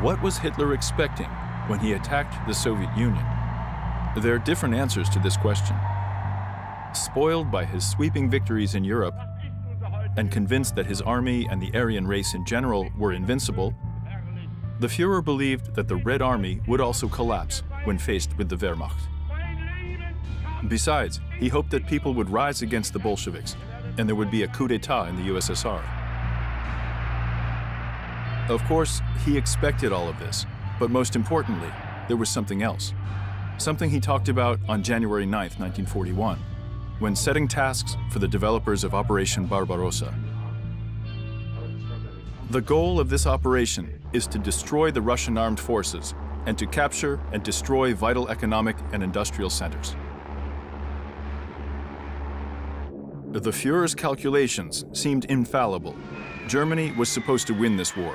What was Hitler expecting when he attacked the Soviet Union? There are different answers to this question. Spoiled by his sweeping victories in Europe and convinced that his army and the Aryan race in general were invincible, the Führer believed that the Red Army would also collapse when faced with the Wehrmacht. Besides, he hoped that people would rise against the Bolsheviks and there would be a coup d'etat in the USSR. Of course, he expected all of this, but most importantly, there was something else. Something he talked about on January 9, 1941, when setting tasks for the developers of Operation Barbarossa. The goal of this operation is to destroy the Russian armed forces and to capture and destroy vital economic and industrial centers. The Führer's calculations seemed infallible. Germany was supposed to win this war.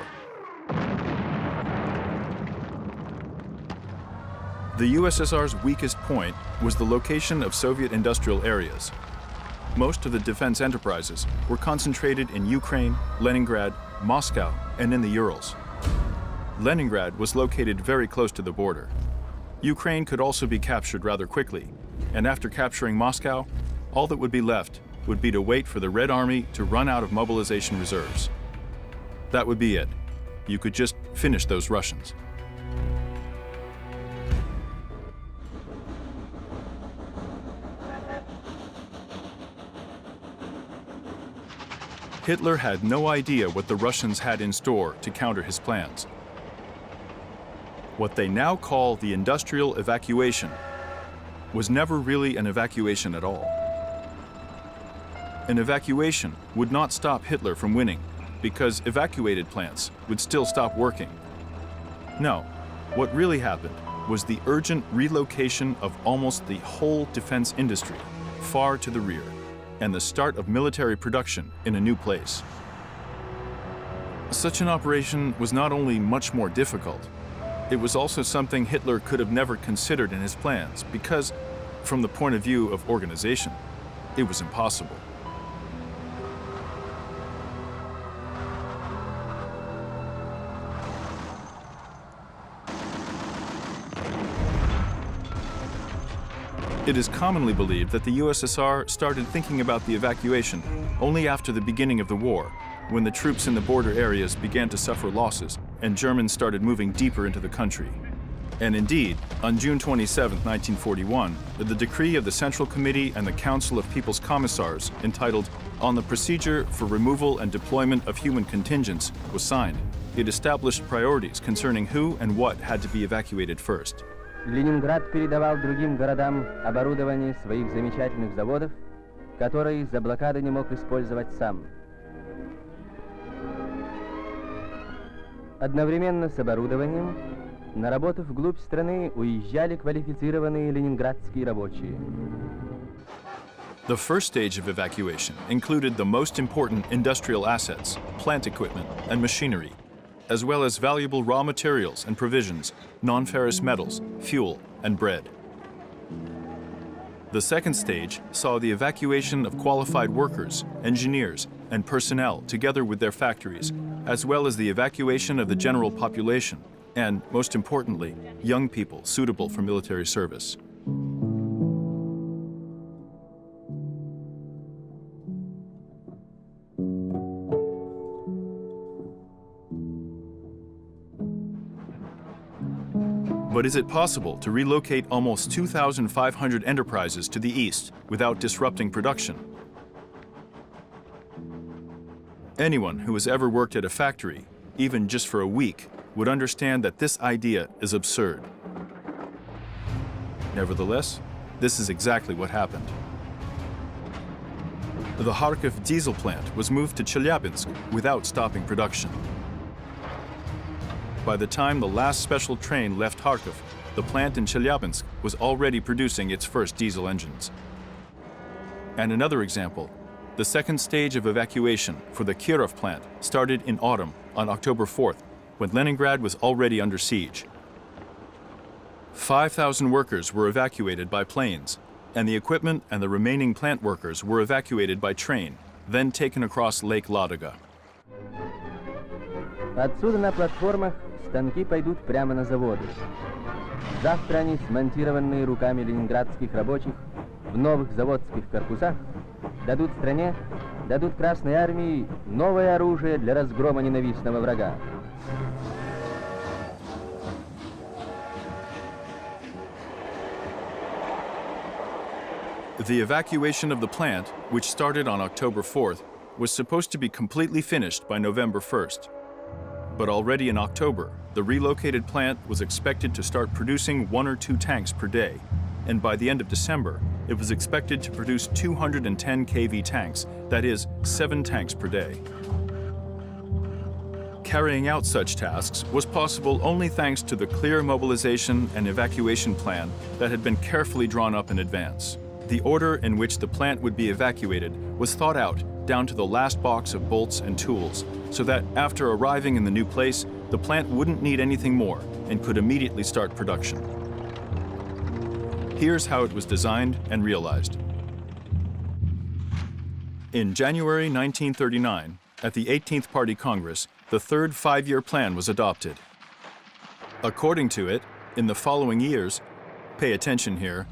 The USSR's weakest point was the location of Soviet industrial areas. Most of the defense enterprises were concentrated in Ukraine, Leningrad, Moscow, and in the Urals. Leningrad was located very close to the border. Ukraine could also be captured rather quickly, and after capturing Moscow, all that would be left would be to wait for the Red Army to run out of mobilization reserves. That would be it. You could just finish those Russians. Hitler had no idea what the Russians had in store to counter his plans. What they now call the industrial evacuation was never really an evacuation at all. An evacuation would not stop Hitler from winning because evacuated plants would still stop working. No, what really happened was the urgent relocation of almost the whole defense industry far to the rear, and the start of military production in a new place. Such an operation was not only much more difficult, it was also something Hitler could have never considered in his plans because, from the point of view of organization, it was impossible. It is commonly believed that the USSR started thinking about the evacuation only after the beginning of the war, when the troops in the border areas began to suffer losses and Germans started moving deeper into the country. And indeed, on June 27, 1941, the decree of the Central Committee and the Council of People's Commissars, entitled On the Procedure for Removal and Deployment of Human Contingents, was signed. It established priorities concerning who and what had to be evacuated first. Ленинград передавал другим городам оборудование своих замечательных заводов, которые из-за блокады не мог использовать сам. Одновременно с оборудованием на работу вглубь страны уезжали квалифицированные ленинградские рабочие. The first stage of evacuation included the most important industrial assets, plant equipment, and machinery, as well as valuable raw materials and provisions, non-ferrous metals, fuel, and bread. The second stage saw the evacuation of qualified workers, engineers, and personnel together with their factories, as well as the evacuation of the general population, and, most importantly, young people suitable for military service. But is it possible to relocate almost 2,500 enterprises to the east without disrupting production? Anyone who has ever worked at a factory, even just for a week, would understand that this idea is absurd. Nevertheless, this is exactly what happened. The Kharkiv diesel plant was moved to Chelyabinsk without stopping production. By the time the last special train left Kharkiv, the plant in Chelyabinsk was already producing its first diesel engines. And another example, the second stage of evacuation for the Kirov plant started in autumn on October 4th, when Leningrad was already under siege. 5,000 workers were evacuated by planes, and the equipment and the remaining plant workers were evacuated by train, then taken across Lake Ladoga. Отсюда на платформах станки пойдут прямо на заводы. Завтра они, смонтированные руками ленинградских рабочих в новых заводских корпусах, дадут стране, дадут Красной Армии новое оружие для разгрома ненавистного врага. The evacuation of the plant, which started on October 4th, was supposed to be completely finished by November 1st. But already in October, the relocated plant was expected to start producing 1 or 2 tanks per day, and by the end of December, it was expected to produce 210 kV tanks, that is, 7 tanks per day. Carrying out such tasks was possible only thanks to the clear mobilization and evacuation plan that had been carefully drawn up in advance. The order in which the plant would be evacuated was thought out down to the last box of bolts and tools, so that after arriving in the new place, the plant wouldn't need anything more and could immediately start production. Here's how it was designed and realized. In January 1939, at the 18th Party Congress, the third 5-year plan was adopted. According to it, in the following years, pay attention here,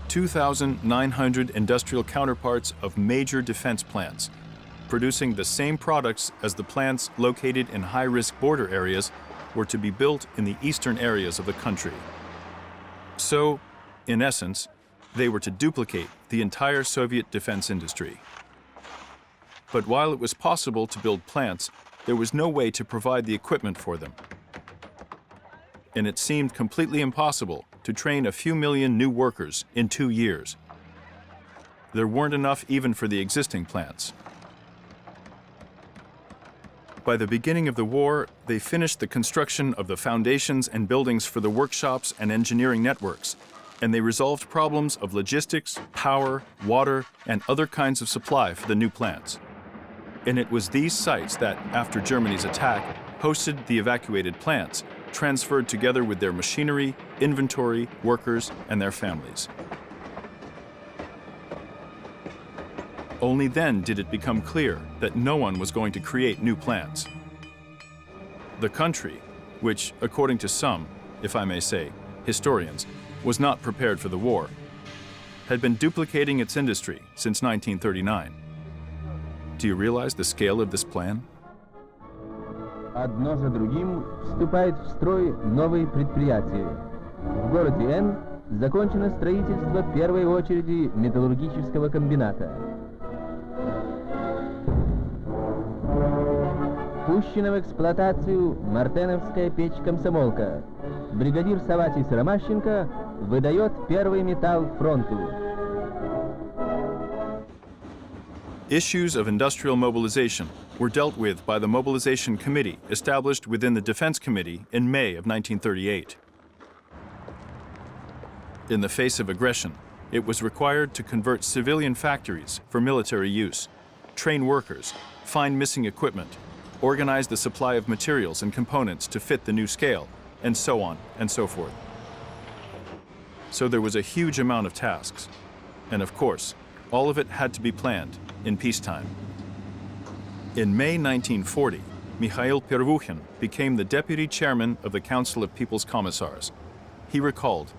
2,900 industrial counterparts of major defense plants, producing the same products as the plants located in high-risk border areas, were to be built in the eastern areas of the country. So, in essence, they were to duplicate the entire Soviet defense industry. But while it was possible to build plants, there was no way to provide the equipment for them. And it seemed completely impossible to train a few million new workers in 2 years. There weren't enough even for the existing plants. By the beginning of the war, they finished the construction of the foundations and buildings for the workshops and engineering networks, and they resolved problems of logistics, power, water, and other kinds of supply for the new plants. And it was these sites that, after Germany's attack, hosted the evacuated plants, transferred together with their machinery, inventory, workers, and their families. Only then did it become clear that no one was going to create new plants. The country, which, according to some, if I may say, historians, was not prepared for the war, had been duplicating its industry since 1939. Do you realize the scale of this plan? Одно за другим вступают в строй новые предприятия. В городе Н закончено строительство первой очереди металлургического комбината. Пущена в эксплуатацию мартеновская печь-комсомолка. Бригадир Саватий Сыромащенко выдает первый металл фронту. Issues of industrial mobilization were dealt with by the Mobilization Committee established within the Defense Committee in May of 1938. In the face of aggression, it was required to convert civilian factories for military use, train workers, find missing equipment, organize the supply of materials and components to fit the new scale, and so on and so forth. So there was a huge amount of tasks. And of course, all of it had to be planned in peacetime. In May 1940, Mikhail Pervukhin became the deputy chairman of the Council of People's Commissars. He recalled,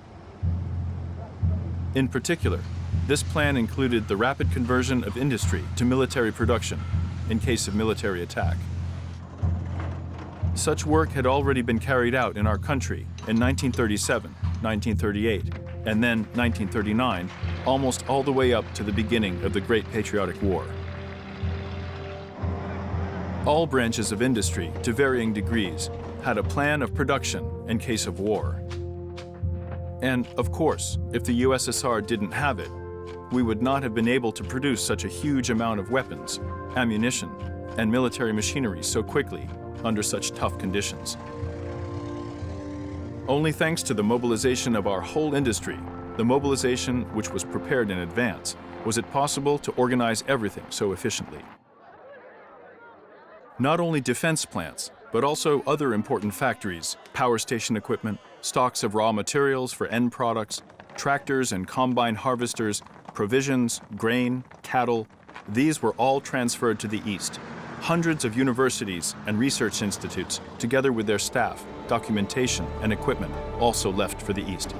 in particular, this plan included the rapid conversion of industry to military production in case of military attack. Such work had already been carried out in our country in 1937, 1938, and then 1939, almost all the way up to the beginning of the Great Patriotic War. All branches of industry, to varying degrees, had a plan of production in case of war. And, of course, if the USSR didn't have it, we would not have been able to produce such a huge amount of weapons, ammunition, and military machinery so quickly under such tough conditions. Only thanks to the mobilization of our whole industry, the mobilization which was prepared in advance, was it possible to organize everything so efficiently. Not only defense plants, but also other important factories, power station equipment, stocks of raw materials for end products, tractors and combine harvesters, provisions, grain, cattle, these were all transferred to the east, Hundreds of universities and research institutes, together with their staff, documentation, and equipment, also left for the East.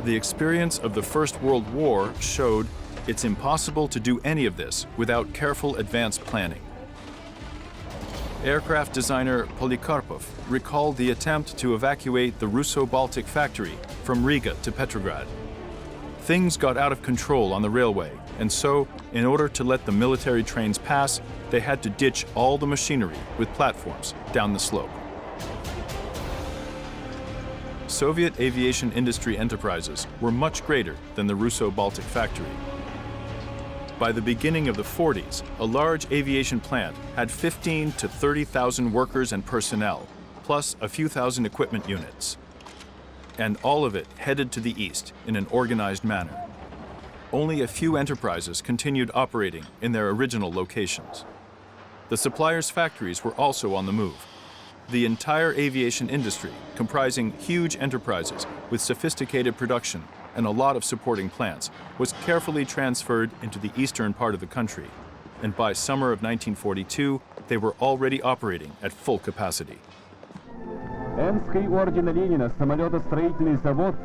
The experience of the First World War showed it's impossible to do any of this without careful advanced planning. Aircraft designer Polikarpov recalled the attempt to evacuate the Russo-Baltic factory from Riga to Petrograd. Things got out of control on the railway, and so, in order to let the military trains pass, they had to ditch all the machinery with platforms down the slope. Soviet aviation industry enterprises were much greater than the Russo-Baltic factory. By the beginning of the 40s, a large aviation plant had 15 to 30,000 workers and personnel, plus a few thousand equipment units. And all of it headed to the east in an organized manner. Only a few enterprises continued operating in their original locations. The suppliers' factories were also on the move. The entire aviation industry, comprising huge enterprises with sophisticated production and a lot of supporting plants, was carefully transferred into the eastern part of the country. And by summer of 1942, they were already operating at full capacity. Энский ордена Ленина самолетостроительный завод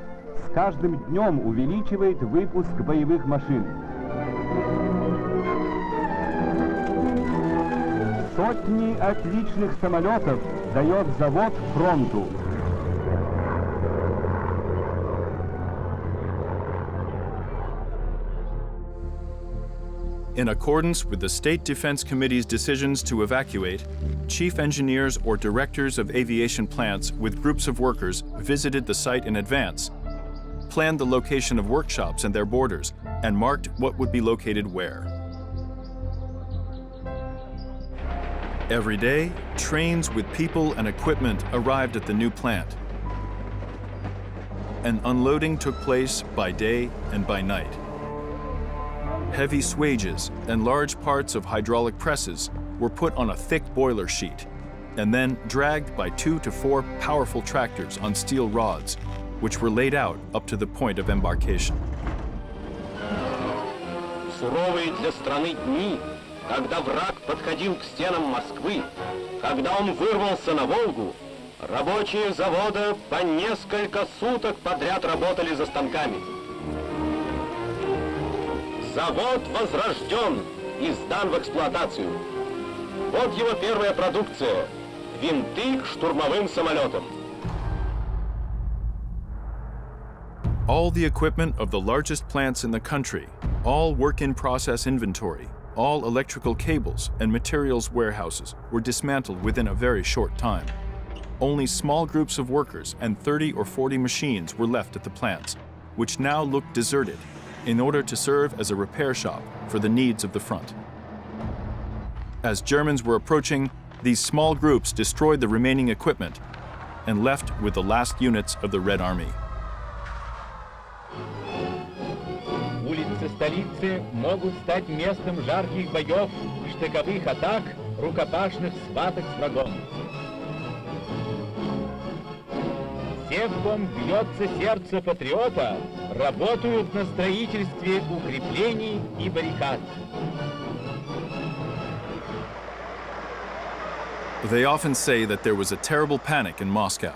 с каждым днем увеличивает выпуск боевых машин. Сотни отличных самолетов дает завод фронту. In accordance with the State Defense Committee's decisions to evacuate, chief engineers or directors of aviation plants with groups of workers visited the site in advance, planned the location of workshops and their borders, and marked what would be located where. Every day, trains with people and equipment arrived at the new plant, and unloading took place by day and by night. Heavy swages and large parts of hydraulic presses were put on a thick boiler sheet and then dragged by 2 to 4 powerful tractors on steel rods, which were laid out up to the point of embarkation. Суровые для страны дни, когда враг подходил к стенам Москвы, когда он вырвался на Волгу, рабочие завода по несколько суток подряд работали за станками. Завод возрожден и сдан в эксплуатацию. Вот его первая продукция – винты к штурмовым самолетам. All the equipment of the largest plants in the country, all work-in-process inventory, all electrical cables and materials warehouses were dismantled within a very short time. Only small groups of workers and 30 or 40 machines were left at the plants, which now looked deserted, in order to serve as a repair shop for the needs of the front. As Germans were approaching, these small groups destroyed the remaining equipment and left with the last units of the Red Army. Улицы столицы могут стать местом жарких боев, штыковых атак, рукопашных схваток с врагом. Все, в ком бьется сердце патриота, работают на строительстве укреплений и баррикад. They often say that there was a terrible panic in Moscow.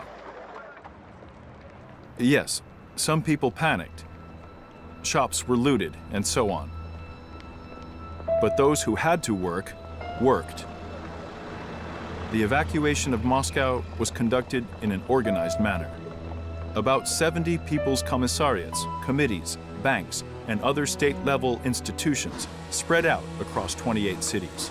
Yes, some people panicked. Shops were looted and so on. But those who had to work, worked. The evacuation of Moscow was conducted in an organized manner. About 70 people's commissariats, committees, banks, and other state-level institutions spread out across 28 cities.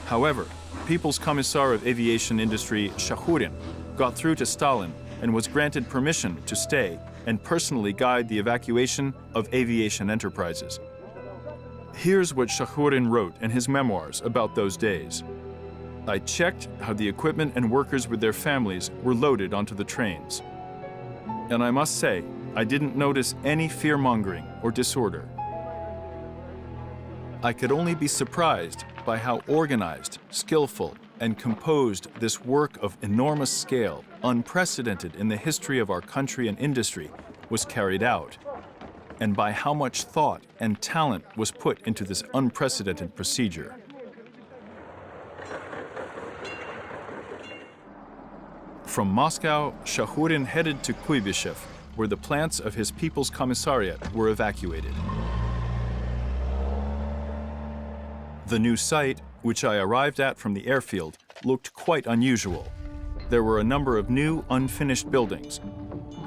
However, People's Commissar of Aviation Industry Shakhurin got through to Stalin and was granted permission to stay and personally guide the evacuation of aviation enterprises. Here's what Shakhurin wrote in his memoirs about those days. I checked how the equipment and workers with their families were loaded onto the trains. And I must say, I didn't notice any fear-mongering or disorder. I could only be surprised by how organized, skillful, and composed this work of enormous scale, unprecedented in the history of our country and industry, was carried out, and by how much thought and talent was put into this unprecedented procedure. From Moscow, Shahurin headed to Kuibyshev, where the plants of his People's Commissariat were evacuated. The new site, which I arrived at from the airfield, looked quite unusual. There were a number of new, unfinished buildings,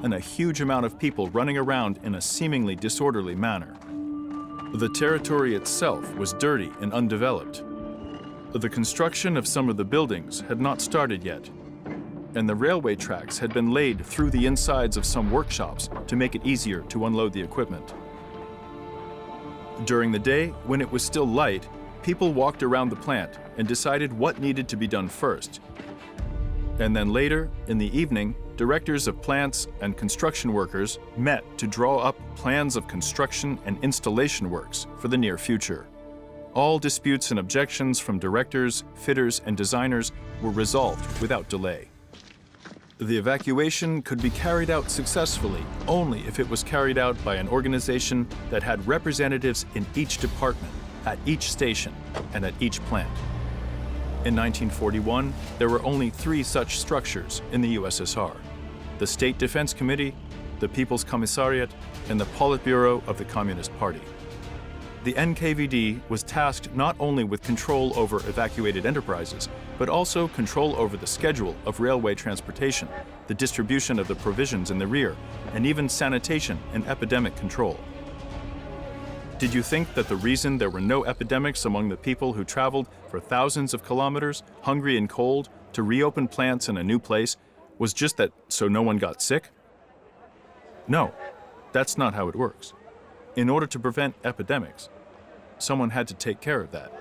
and a huge amount of people running around in a seemingly disorderly manner. The territory itself was dirty and undeveloped. The construction of some of the buildings had not started yet, and the railway tracks had been laid through the insides of some workshops to make it easier to unload the equipment. During the day, when it was still light, people walked around the plant and decided what needed to be done first. And then later, in the evening, directors of plants and construction workers met to draw up plans of construction and installation works for the near future. All disputes and objections from directors, fitters, and designers were resolved without delay. The evacuation could be carried out successfully only if it was carried out by an organization that had representatives in each department, at each station, and at each plant. In 1941, there were only 3 such structures in the USSR: the State Defense Committee, the People's Commissariat, and the Politburo of the Communist Party. The NKVD was tasked not only with control over evacuated enterprises, but also control over the schedule of railway transportation, the distribution of the provisions in the rear, and even sanitation and epidemic control. Did you think that the reason there were no epidemics among the people who traveled for thousands of kilometers, hungry and cold, to reopen plants in a new place was just that so no one got sick? No, that's not how it works. In order to prevent epidemics, someone had to take care of that.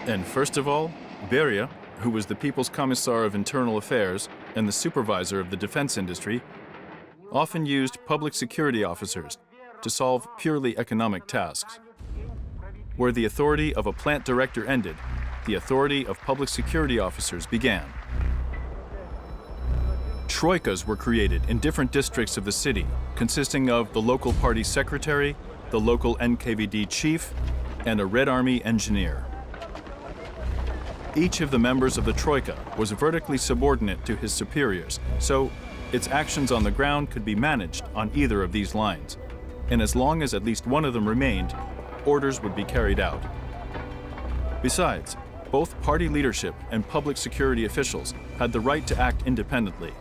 And first of all, Beria, who was the People's Commissar of Internal Affairs and the supervisor of the defense industry, often used public security officers to solve purely economic tasks. Where the authority of a plant director ended, the authority of public security officers began. Troikas were created in different districts of the city, consisting of the local party secretary, the local NKVD chief, and a Red Army engineer. Each of the members of the Troika was vertically subordinate to his superiors, so its actions on the ground could be managed on either of these lines. And as long as at least one of them remained, orders would be carried out. Besides, both party leadership and public security officials had the right to act independently.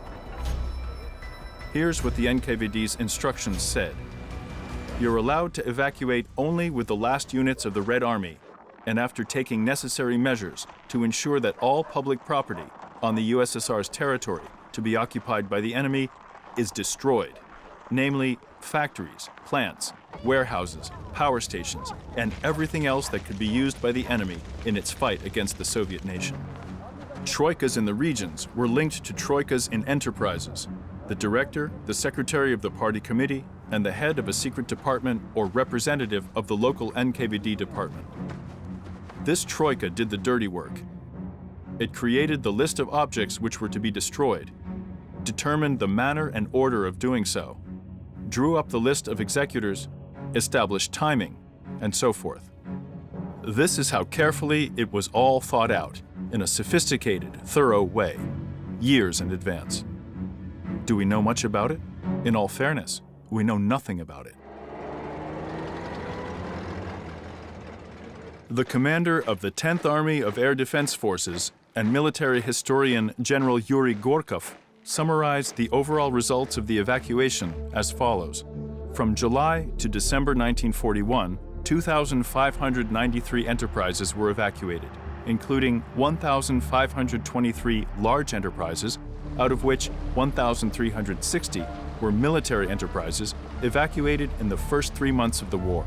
Here's what the NKVD's instructions said. You're allowed to evacuate only with the last units of the Red Army, and after taking necessary measures to ensure that all public property on the USSR's territory to be occupied by the enemy is destroyed, namely factories, plants, warehouses, power stations, and everything else that could be used by the enemy in its fight against the Soviet nation. Troikas in the regions were linked to troikas in enterprises. The director, the secretary of the party committee, and the head of a secret department or representative of the local NKVD department. This troika did the dirty work. It created the list of objects which were to be destroyed, determined the manner and order of doing so, drew up the list of executors, established timing, and so forth. This is how carefully it was all thought out, in a sophisticated, thorough way, years in advance. Do we know much about it? In all fairness, we know nothing about it. The commander of the 10th Army of Air Defense Forces and military historian General Yuri Gorkov summarized the overall results of the evacuation as follows. From July to December 1941, 2,593 enterprises were evacuated, including 1,523 large enterprises, out of which 1,360 were military enterprises evacuated in the first 3 months of the war.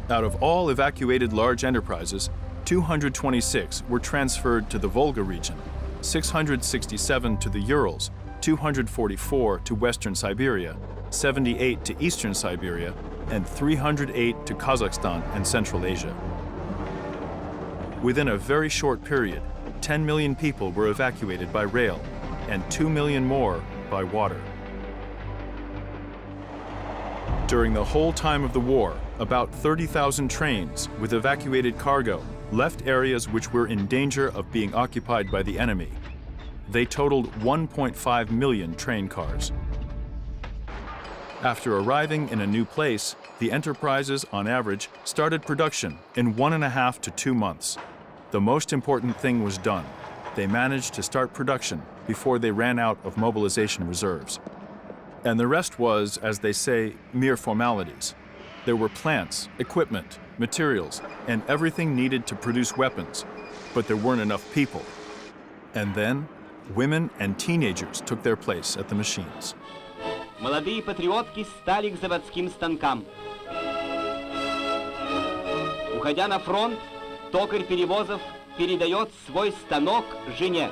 Out of all evacuated large enterprises, 226 were transferred to the Volga region, 667 to the Urals, 244 to Western Siberia, 78 to Eastern Siberia, and 308 to Kazakhstan and Central Asia. Within a very short period, 10 million people were evacuated by rail, and 2 million more by water. During the whole time of the war, about 30,000 trains with evacuated cargo left areas which were in danger of being occupied by the enemy. They totaled 1.5 million train cars. After arriving in a new place, the enterprises, on average, started production in 1.5 to 2 months. The most important thing was done. They managed to start production before they ran out of mobilization reserves. And the rest was, as they say, mere formalities. There were plants, equipment, materials, and everything needed to produce weapons, but there weren't enough people. And then, women and teenagers took their place at the machines. Молодые патриотки стали к заводским станкам. Уходя на фронт, токарь перевозов передает свой станок жене.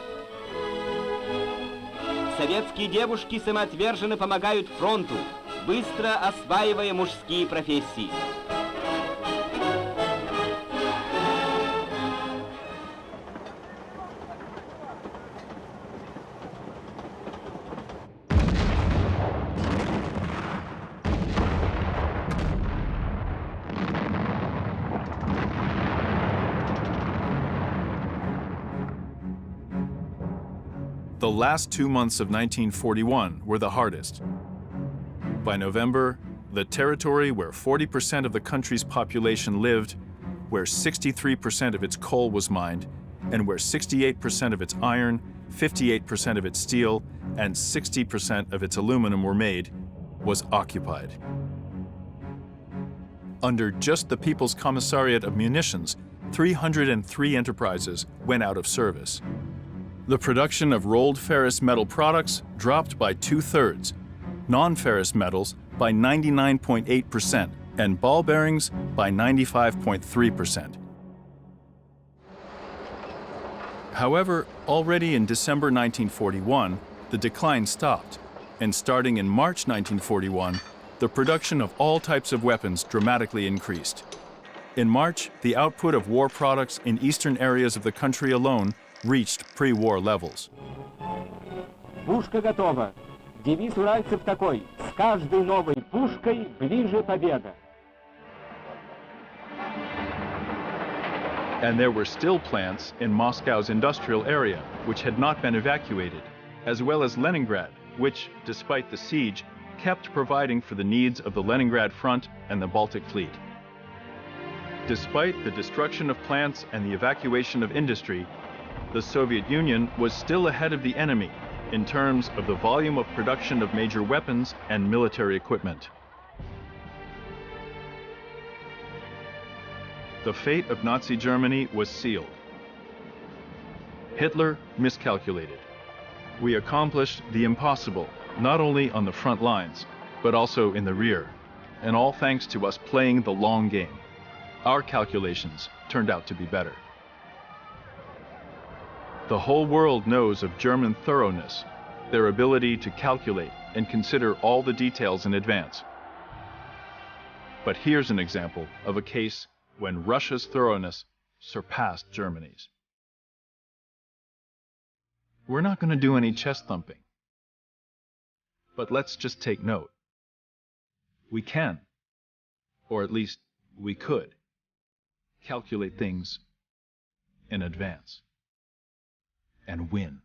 Советские девушки самоотверженно помогают фронту, быстро осваивая мужские профессии. The last 2 months of 1941 were the hardest. By November, the territory where 40% of the country's population lived, where 63% of its coal was mined, and where 68% of its iron, 58% of its steel, and 60% of its aluminum were made, was occupied. Under just the People's Commissariat of Munitions, 303 enterprises went out of service. The production of rolled ferrous metal products dropped by 2/3, non-ferrous metals by 99.8%, and ball bearings by 95.3%. However, already in December 1941, the decline stopped, and starting in March 1941, the production of all types of weapons dramatically increased. In March, the output of war products in eastern areas of the country alone reached pre-war levels. Пушка готова. Девиз уральцев такой: с каждой новой пушкой ближе победа. And there were still plants in Moscow's industrial area which had not been evacuated, as well as Leningrad, which, despite the siege, kept providing for the needs of the Leningrad Front and the Baltic Fleet. Despite the destruction of plants and the evacuation of industry, the Soviet Union was still ahead of the enemy in terms of the volume of production of major weapons and military equipment. The fate of Nazi Germany was sealed. Hitler miscalculated. We accomplished the impossible, not only on the front lines, but also in the rear, and all thanks to us playing the long game. Our calculations turned out to be better. The whole world knows of German thoroughness, their ability to calculate and consider all the details in advance. But here's an example of a case when Russia's thoroughness surpassed Germany's. We're not going to do any chest thumping. But let's just take note. We can, or at least we could, calculate things in advance and win.